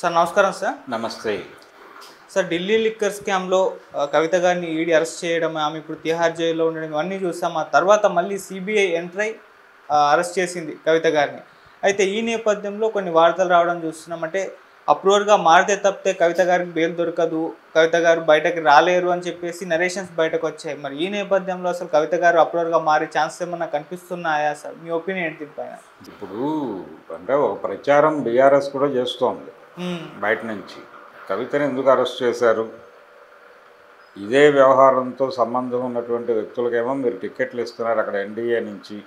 Sir నమస్కారం sir. నమస్తే. Sir Delhi liquor స్కామ్‌లో కవిత గారిని ఈడీ అరెస్ట్ చేయడం, ఆమె ఇప్పుడు తిహార్ జైల్‌లో ఉండడం ఇవన్నీ చూసాం. ఆ తర్వాత మళ్ళీ సీబీఐ ఎంటర్ అయ్యి అరెస్ట్ చేసింది కవిత గారిని. అయితే ఈ నేపథ్యంలో కొన్ని వార్తలు రావడం చూస్తున్నాం. అంటే అప్రూవర్‌గా మారితే తప్పితే కవిత గారికి బెయిల్ దొరకదు, కవిత గారు బయటకి రాలేరు అని చెప్పేసి నరేషన్స్ బయటకొచ్చాయి. మరి ఈ నేపథ్యంలో అసలు కవిత గారు అప్రూవర్‌గా మారే ఛాన్సెస్ ఏమన్నా కనిపిస్తున్నాయా సార్? మీ ఒపీనియన్ ఏంటి దీనిపైన? ఇప్పుడు అంటే ఒక ప్రచారం బీఆర్ఎస్ కూడా చేస్తోంది బయట నుంచి. కవితని ఎందుకు అరెస్ట్ చేశారు? ఇదే వ్యవహారంతో సంబంధం ఉన్నటువంటి వ్యక్తులకేమో మీరు టికెట్లు ఇస్తున్నారు అక్కడ ఎన్డీఏ నుంచి.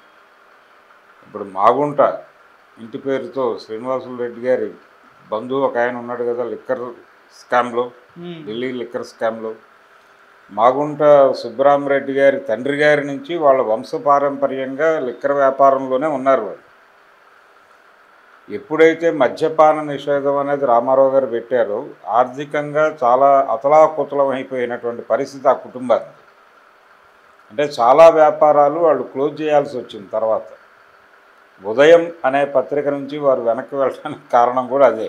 ఇప్పుడు మాగుంట ఇంటి పేరుతో శ్రీనివాసులు రెడ్డి గారి బంధువు ఒక ఆయన ఉన్నాడు కదా లిక్కర్ స్కామ్లో, ఢిల్లీ లిక్కర్ స్కామ్లో. మాగుంట సుబ్బరామరెడ్డి గారి తండ్రి గారి నుంచి వాళ్ళ వంశపారంపర్యంగా లిక్కర్ వ్యాపారంలోనే ఉన్నారు వాళ్ళు. ఎప్పుడైతే మద్యపాన నిషేధం అనేది రామారావు గారు పెట్టారో ఆర్థికంగా చాలా అతలాకుతలం అయిపోయినటువంటి పరిస్థితి ఆ కుటుంబానికి. అంటే చాలా వ్యాపారాలు వాళ్ళు క్లోజ్ చేయాల్సి వచ్చింది తర్వాత. ఉదయం అనే పత్రిక నుంచి వారు వెనక్కి వెళ్ళడానికి కారణం కూడా అదే,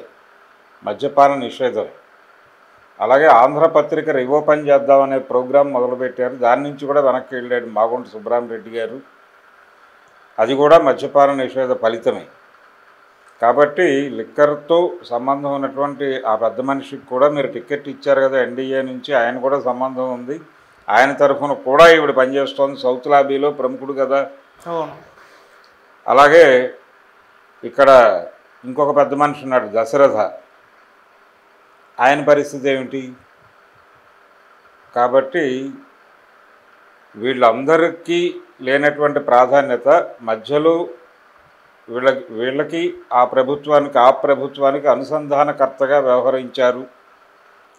మద్యపాన నిషేధం. అలాగే ఆంధ్రపత్రిక రివోపెన్ చేద్దామనే ప్రోగ్రాం మొదలుపెట్టారు, దాని నుంచి కూడా వెనక్కి వెళ్ళాడు మాగుంట సుబ్బరామరెడ్డి గారు. అది కూడా మద్యపాన నిషేధ ఫలితమే. కాబట్టి లిక్కర్తో సంబంధం ఉన్నటువంటి ఆ పెద్ద మనిషికి కూడా మీరు టికెట్ ఇచ్చారు కదా ఎన్డీఏ నుంచి, ఆయన కూడా సంబంధం ఉంది. ఆయన తరఫున కూడా ఈవిడ పనిచేస్తోంది, సౌత్ లాబీలో ప్రముఖుడు కదా. అలాగే ఇక్కడ ఇంకొక పెద్ద మనిషి ఉన్నాడు దశరథ, ఆయన పరిస్థితి ఏమిటి? కాబట్టి వీళ్ళందరికీ లేనటువంటి ప్రాధాన్యత మధ్యలో వీళ్ళకి ఆ ప్రభుత్వానికి అనుసంధానకర్తగా వ్యవహరించారు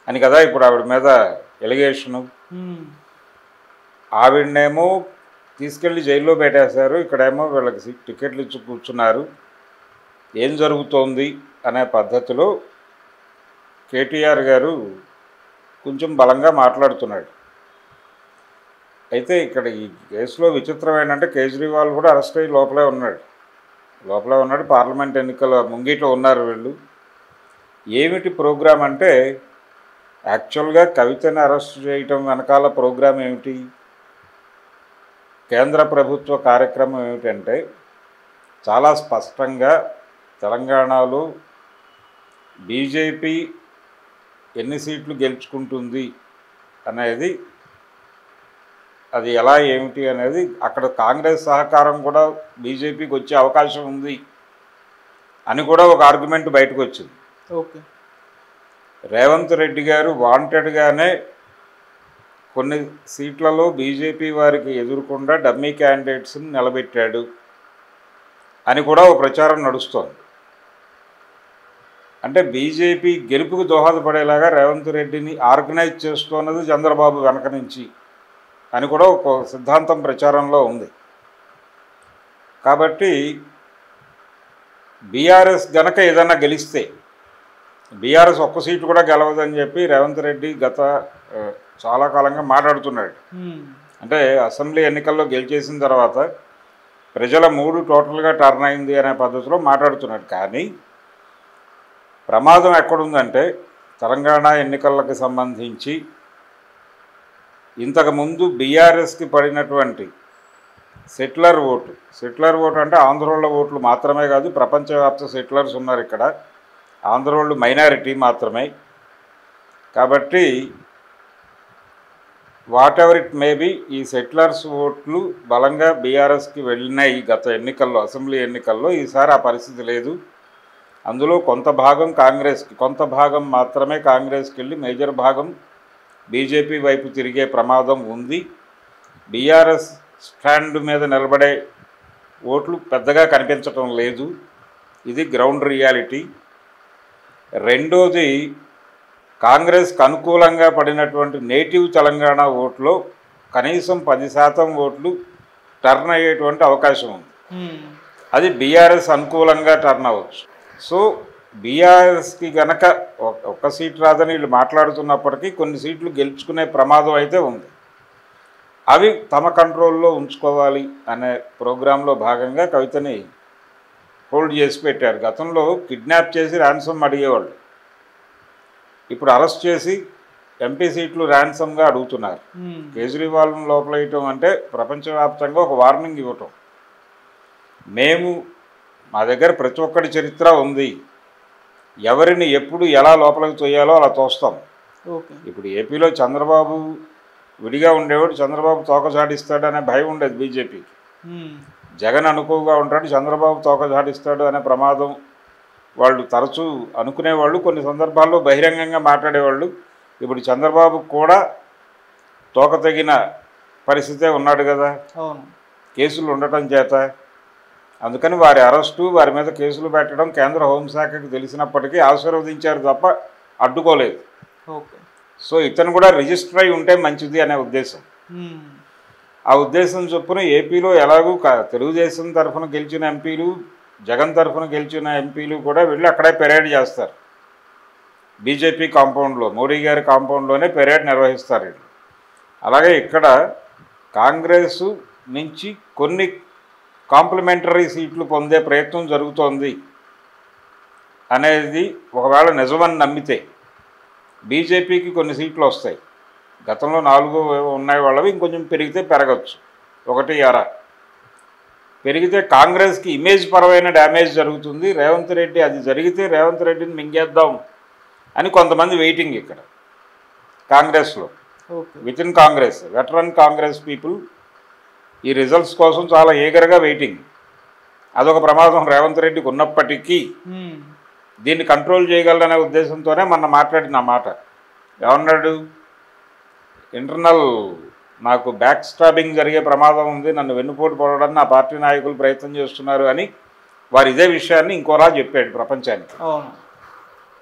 అని కదా ఇప్పుడు ఆవిడ మీద ఎలిగేషను. ఆవిడనేమో తీసుకెళ్ళి జైల్లో పెట్టేశారు, ఇక్కడేమో వీళ్ళకి టికెట్లు ఇచ్చి కూర్చున్నారు. ఏం జరుగుతోంది అనే పద్ధతిలో కేటీఆర్ గారు కొంచెం బలంగా మాట్లాడుతున్నాడు. అయితే ఇక్కడ ఈ కేసులో విచిత్రం ఏంటంటే కేజ్రీవాల్ కూడా అరెస్ట్ అయ్యి లోపలే ఉన్నాడు. పార్లమెంట్ ఎన్నికల ముంగిట్లో ఉన్నారు వీళ్ళు. ఏమిటి ప్రోగ్రాం అంటే యాక్చువల్గా కవితని అరెస్ట్ చేయటం వెనకాల ప్రోగ్రాం ఏమిటి? కేంద్ర ప్రభుత్వ కార్యక్రమం ఏమిటంటే చాలా స్పష్టంగా తెలంగాణలో బీజేపీ ఎన్ని సీట్లు గెలుచుకుంటుంది అనేది, అది ఎలా ఏమిటి అనేది, అక్కడ కాంగ్రెస్ సహకారం కూడా బీజేపీకి వచ్చే అవకాశం ఉంది అని కూడా ఒక ఆర్గ్యుమెంట్ బయటకు వచ్చింది. ఓకే, రేవంత్ రెడ్డి గారు వాంటెడ్గానే కొన్ని సీట్లలో బీజేపీ వారికి ఎదురకుండా డమ్మీ క్యాండిడేట్స్ని నిలబెట్టాడు అని కూడా ఒక ప్రచారం నడుస్తోంది. అంటే బీజేపీ గెలుపుకు దోహదపడేలాగా రేవంత్ రెడ్డిని ఆర్గనైజ్ చేస్తున్నది చంద్రబాబు వెనక నుంచి అని కూడా ఒక సిద్ధాంతం ప్రచారంలో ఉంది. కాబట్టి బీఆర్ఎస్ గనక ఏదన్నా గెలిస్తే, బీఆర్ఎస్ ఒక్క సీటు కూడా గెలవదని చెప్పి రేవంత్ రెడ్డి గత చాలా కాలంగా మాట్లాడుతున్నాడు. అంటే అసెంబ్లీ ఎన్నికల్లో గెలిచేసిన తర్వాత ప్రజల మూడు టోటల్గా టర్న్ అయింది అనే పద్ధతిలో మాట్లాడుతున్నాడు. కానీ ప్రమాదం ఎక్కడుందంటే తెలంగాణ ఎన్నికలకు సంబంధించి ఇంతకుముందు బీఆర్ఎస్కి పడినటువంటి సెటిలర్ ఓటు అంటే ఆంధ్రోళ్ళ ఓట్లు మాత్రమే కాదు, ప్రపంచవ్యాప్త సెటిలర్స్ ఉన్నారు ఇక్కడ, ఆంధ్రోళ్ళు మైనారిటీ మాత్రమే. కాబట్టి వాట్ ఎవర్ ఇట్ మేబీ ఈ సెటిలర్స్ ఓట్లు బలంగా బీఆర్ఎస్కి వెళ్ళినాయి గత ఎన్నికల్లో, అసెంబ్లీ ఎన్నికల్లో. ఈసారి ఆ పరిస్థితి లేదు. అందులో కొంత భాగం కాంగ్రెస్కి, కొంత భాగం మాత్రమే కాంగ్రెస్కి వెళ్ళి మేజర్ భాగం బీజేపీ వైపు తిరిగే ప్రమాదం ఉంది. బీఆర్ఎస్ స్టాండ్ మీద నిలబడే ఓట్లు పెద్దగా కనిపించటం లేదు. ఇది గ్రౌండ్ రియాలిటీ. రెండోది, కాంగ్రెస్కి అనుకూలంగా పడినటువంటి నేటివ్ తెలంగాణ ఓట్లో కనీసం 10% ఓట్లు టర్న్ అయ్యేటువంటి అవకాశం ఉంది. అది బీఆర్ఎస్ అనుకూలంగా టర్న్ అవ్వచ్చు. సో బీఆర్ఎస్కి గనక ఒక్క సీట్ రాదని వీళ్ళు మాట్లాడుతున్నప్పటికీ కొన్ని సీట్లు గెలుచుకునే ప్రమాదం అయితే ఉంది. అవి తమ కంట్రోల్లో ఉంచుకోవాలి అనే ప్రోగ్రాంలో భాగంగా కవితని హోల్డ్ చేసి పెట్టారు. గతంలో కిడ్నాప్ చేసి ర్యాన్సమ్ అడిగేవాళ్ళు, ఇప్పుడు అరెస్ట్ చేసి ఎంపీ సీట్లు ర్యాన్సమ్గా అడుగుతున్నారు. కేజ్రీవాల్ను లోపలేయటం అంటే ప్రపంచవ్యాప్తంగా ఒక వార్నింగ్ ఇవ్వటం. మా దగ్గర ప్రతి ఒక్కటి చరిత్ర ఉంది, ఎవరిని ఎప్పుడు ఎలా లోపలికి తోయాలో అలా తోస్తాం. ఇప్పుడు ఏపీలో చంద్రబాబు విడిగా ఉండేవాడు, చంద్రబాబు తోక జాడిస్తాడనే భయం ఉండేది బీజేపీకి. జగన్ అనుకువగా ఉంటాడు, చంద్రబాబు తోక జాడిస్తాడు అనే ప్రమాదం వాళ్ళు తరచూ అనుకునేవాళ్ళు. కొన్ని సందర్భాల్లో బహిరంగంగా మాట్లాడేవాళ్ళు. ఇప్పుడు చంద్రబాబు కూడా తోక తగిన పరిస్థితే ఉన్నాడు కదా కేసులు ఉండటం చేత. అందుకని వారి అరెస్టు, వారి మీద కేసులు పెట్టడం కేంద్ర హోంశాఖకి తెలిసినప్పటికీ ఆశీర్వదించారు తప్ప అడ్డుకోలేదు. సో ఇతను కూడా రిజిస్టర్ అయి ఉంటే మంచిది అనే ఉద్దేశం. ఆ ఉద్దేశం చొప్పున ఏపీలో ఎలాగూ తెలుగుదేశం తరఫున గెలిచిన ఎంపీలు, జగన్ తరఫున గెలిచిన ఎంపీలు కూడా వెళ్ళి అక్కడే పెరేడ్ చేస్తారు. బీజేపీ కాంపౌండ్లో, మోడీ గారి కాంపౌండ్లోనే పెరేడ్ నిర్వహిస్తారు. అలాగే ఇక్కడ కాంగ్రెస్ నుంచి కొన్ని కాంప్లిమెంటరీ సీట్లు పొందే ప్రయత్నం జరుగుతోంది అనేది ఒకవేళ నిజమని నమ్మితే బీజేపీకి కొన్ని సీట్లు వస్తాయి. గతంలో 4 ఉన్నాయి వాళ్ళవి, ఇంకొంచెం పెరిగితే పెరగచ్చు, 1-6 పెరిగితే కాంగ్రెస్కి ఇమేజ్ పరమైన డ్యామేజ్ జరుగుతుంది. రేవంత్ రెడ్డి అది జరిగితే రేవంత్ రెడ్డిని మింగేద్దాం అని కొంతమంది వెయిటింగ్ ఇక్కడ కాంగ్రెస్లో. With in Congress, veteran Congress people ఈ రిజల్ట్స్ కోసం చాలా ఈగర్గా వెయిటింగ్. అదొక ప్రమాదం రేవంత్ రెడ్డికి ఉన్నప్పటికీ దీన్ని కంట్రోల్ చేయగలరనే ఉద్దేశంతోనే మొన్న మాట్లాడిన మాట. ఏమన్నాడు? ఇంటర్నల్ నాకు బ్యాక్ స్టాబింగ్ జరిగే ప్రమాదం ఉంది, నన్ను వెన్నుపోటు పడడానికి నా పార్టీ నాయకులు ప్రయత్నం చేస్తున్నారు అని వారు ఇదే విషయాన్ని ఇంకోలా చెప్పాడు ప్రపంచానికి.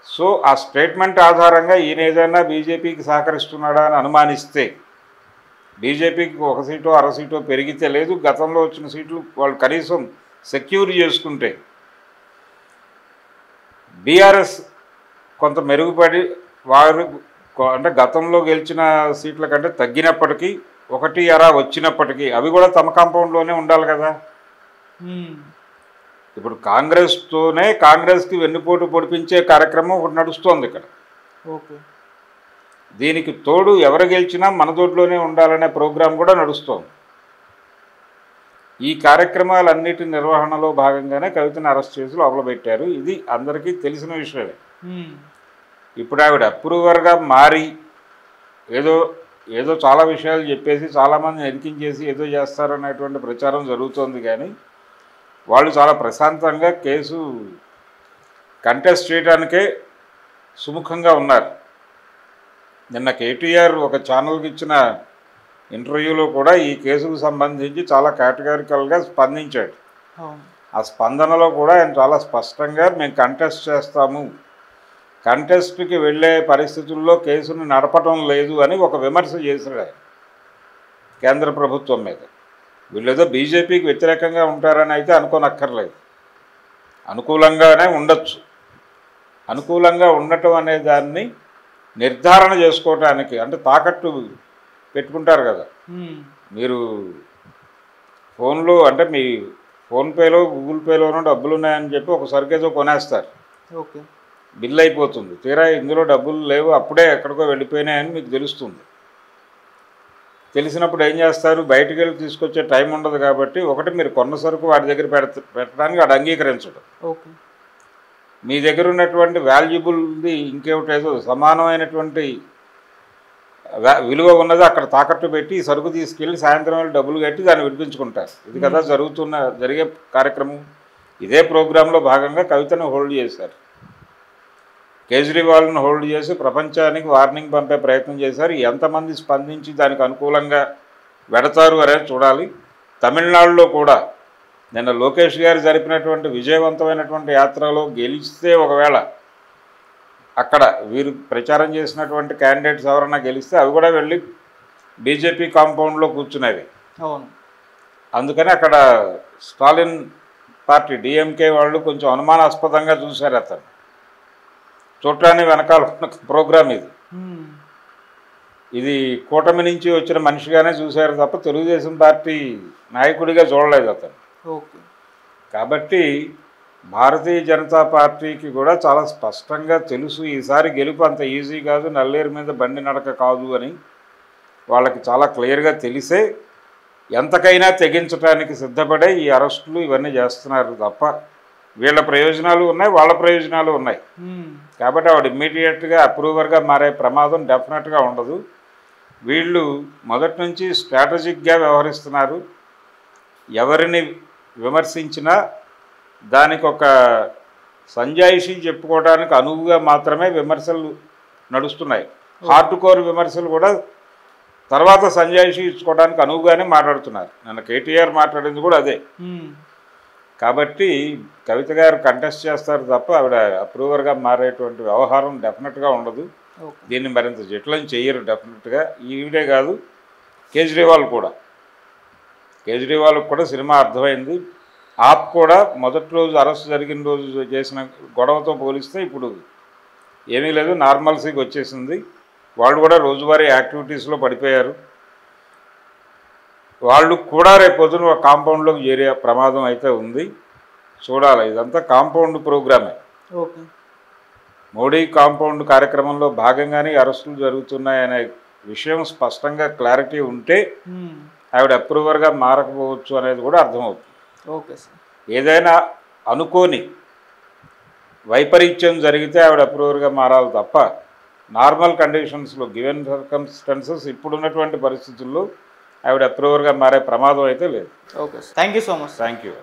సో ఆ స్టేట్మెంట్ ఆధారంగా ఈయన ఏదైనా బీజేపీకి సహకరిస్తున్నాడా అని అనుమానిస్తే బీజేపీకి 1 సీటో 1/2 సీటో పెరిగితే, లేదు గతంలో వచ్చిన సీట్లు వాళ్ళు కనీసం సెక్యూర్ చేసుకుంటే బీఆర్ఎస్ కొంత మెరుగుపడి వారు అంటే గతంలో గెలిచిన సీట్ల కంటే తగ్గినప్పటికీ 1-6 వచ్చినప్పటికీ అవి కూడా తమ కాంపౌండ్లోనే ఉండాలి కదా. ఇప్పుడు కాంగ్రెస్కి వెన్నుపోటు పొడిపించే కార్యక్రమం ఒకటి నడుస్తోంది ఇక్కడ. దీనికి తోడు ఎవరు గెలిచినా మన తోడులోనే ఉండాలనే ప్రోగ్రాం కూడా నడుస్తోంది. ఈ కార్యక్రమాలన్నిటి నిర్వహణలో భాగంగానే కవితను అరెస్ట్ చేసి లోపల పెట్టారు. ఇది అందరికీ తెలిసిన విషయమే. ఇప్పుడు ఆవిడ అప్రూవర్గా మారి ఏదో చాలా విషయాలు చెప్పేసి చాలామందిని ఎదికించేసి ఏదో చేస్తారనేటువంటి ప్రచారం జరుగుతోంది. కానీ వాళ్ళు చాలా ప్రశాంతంగా కేసు కంటెస్ట్ చేయడానికే సుముఖంగా ఉన్నారు. నిన్న కేటీఆర్ ఒక ఛానల్కి ఇచ్చిన ఇంటర్వ్యూలో కూడా ఈ కేసుకు సంబంధించి చాలా కేటగారికల్గా స్పందించాడు. ఆ స్పందనలో కూడా ఆయన చాలా స్పష్టంగా మేము కంటెస్ట్ చేస్తాము, కంటెస్ట్కి వెళ్ళే పరిస్థితుల్లో కేసును నడపటం లేదు అని ఒక విమర్శ చేశాడు ఆయన కేంద్ర ప్రభుత్వం మీద. వీళ్ళేదో బీజేపీకి వ్యతిరేకంగా ఉంటారని అయితే అనుకోనక్కర్లేదు, అనుకూలంగానే ఉండొచ్చు. అనుకూలంగా ఉండటం అనే దాన్ని నిర్ధారణ చేసుకోవటానికి, అంటే తాకట్టు పెట్టుకుంటారు కదా మీరు ఫోన్లో, అంటే మీ ఫోన్పేలో గూగుల్ పేలోనో డబ్బులు ఉన్నాయని చెప్పి ఒక సరుకేదో కొనేస్తారు, బిల్ అయిపోతుంది. తీరా ఇందులో డబ్బులు లేవు, అప్పుడే ఎక్కడికో వెళ్ళిపోయినాయని మీకు తెలుస్తుంది. తెలిసినప్పుడు ఏం చేస్తారు? బయటికి వెళ్ళి తీసుకొచ్చే టైం ఉండదు కాబట్టి ఒకటి మీరు కొన్న సరుకు వాడి దగ్గర పెట్టడానికి వాడు అంగీకరించడం, మీ దగ్గర ఉన్నటువంటి వాల్యుబుల్ది ఇంకేమిటేదో సమానమైనటువంటి విలువ ఉన్నది అక్కడ తాకట్టు పెట్టి ఈ సరుకు తీసుకెళ్ళి సాయంత్రం వెళ్ళి డబ్బులు కట్టి దాన్ని విడిపించుకుంటారు. ఇది కదా జరిగే కార్యక్రమం. ఇదే ప్రోగ్రాంలో భాగంగా కవితను హోల్డ్ చేశారు, కేజ్రీవాల్ను హోల్డ్ చేసి ప్రపంచానికి వార్నింగ్ పంపే ప్రయత్నం చేశారు. ఎంతమంది స్పందించి దానికి అనుకూలంగా వెడతారు అనేది చూడాలి. తమిళనాడులో కూడా నిన్న లోకేష్ గారు జరిపినటువంటి విజయవంతమైనటువంటి యాత్రలో గెలిస్తే, ఒకవేళ అక్కడ వీరు ప్రచారం చేసినటువంటి క్యాండిడేట్స్ ఎవరన్నా గెలిస్తే అవి కూడా వెళ్ళి బీజేపీ కాంపౌండ్లో కూర్చునేవి. అందుకని అక్కడ స్టాలిన్ పార్టీ డిఎంకే వాళ్ళు కొంచెం అనుమానాస్పదంగా చూశారు. అతను చూడటానికి వెనకాల ప్రోగ్రాం ఇది కూటమి నుంచి వచ్చిన మనిషిగానే చూశారు తప్ప తెలుగుదేశం పార్టీ నాయకుడిగా చూడలేదు అతను. కాబట్టి భారతీయ జనతా పార్టీకి కూడా చాలా స్పష్టంగా తెలుసు ఈసారి గెలుపు అంత ఈజీ కాదు, నల్లేరు మీద బండి నడక కాదు అని వాళ్ళకి చాలా క్లియర్గా తెలిసే ఎంతకైనా తెగించడానికి సిద్ధపడే ఈ అరెస్టులు ఇవన్నీ చేస్తున్నారు తప్ప వీళ్ళ ప్రయోజనాలు ఉన్నాయి, వాళ్ళ ప్రయోజనాలు ఉన్నాయి. కాబట్టి ఆవిడ ఇమ్మీడియట్గా అప్రూవర్గా మారే ప్రమాదం డెఫినెట్గా ఉండదు. వీళ్ళు మొదటి నుంచి స్ట్రాటజిక్గా వ్యవహరిస్తున్నారు. ఎవరిని విమర్శించినా దానికి ఒక సంజాయిషీ చెప్పుకోవడానికి అనువుగా మాత్రమే విమర్శలు నడుస్తున్నాయి. హార్డ్ కోర్ విమర్శలు కూడా తర్వాత సంజాయిషీ ఇచ్చుకోవడానికి అనువుగానే మాట్లాడుతున్నారు. నన్ను కేటీఆర్ మాట్లాడింది కూడా అదే. కాబట్టి కవిత గారు కంటెస్ట్ చేస్తారు తప్ప ఆవిడ అప్రూవర్గా మారేటువంటి వ్యవహారం డెఫినెట్గా ఉండదు. దీన్ని మరింత జటిలం చేయరు డెఫినెట్గా. ఈవిడే కాదు, కేజ్రీవాల్ కూడా సినిమా అర్థమైంది. ఆప్ కూడా మొదటి రోజు అరెస్ట్ జరిగిన రోజు చేసిన గొడవతో పోలిస్తే ఇప్పుడు ఏమీ లేదు, నార్మల్సీకి వచ్చేసింది. వాళ్ళు కూడా రోజువారీ యాక్టివిటీస్లో పడిపోయారు. వాళ్ళు కూడా రేపు పొద్దున ఒక కాంపౌండ్లోకి చేరే ప్రమాదం అయితే ఉంది. చూడాలి. ఇదంతా కాంపౌండ్ ప్రోగ్రామే. మోడీ కాంపౌండ్ కార్యక్రమంలో భాగంగానే అరెస్టులు జరుగుతున్నాయనే విషయం స్పష్టంగా క్లారిటీ ఉంటే ఆవిడ అప్రూవర్గా మారకపోవచ్చు అనేది కూడా అర్థమవుతుంది. ఏదైనా అనుకోని వైపరీత్యం జరిగితే ఆవిడ అప్రూవర్గా మారాలి తప్ప నార్మల్ కండిషన్స్లో గివెన్ సర్కమ్స్టాన్సెస్ ఇప్పుడున్నటువంటి పరిస్థితుల్లో ఆవిడ అప్రూవర్గా మారే ప్రమాదం అయితే లేదు. Thank you so much. Thank you.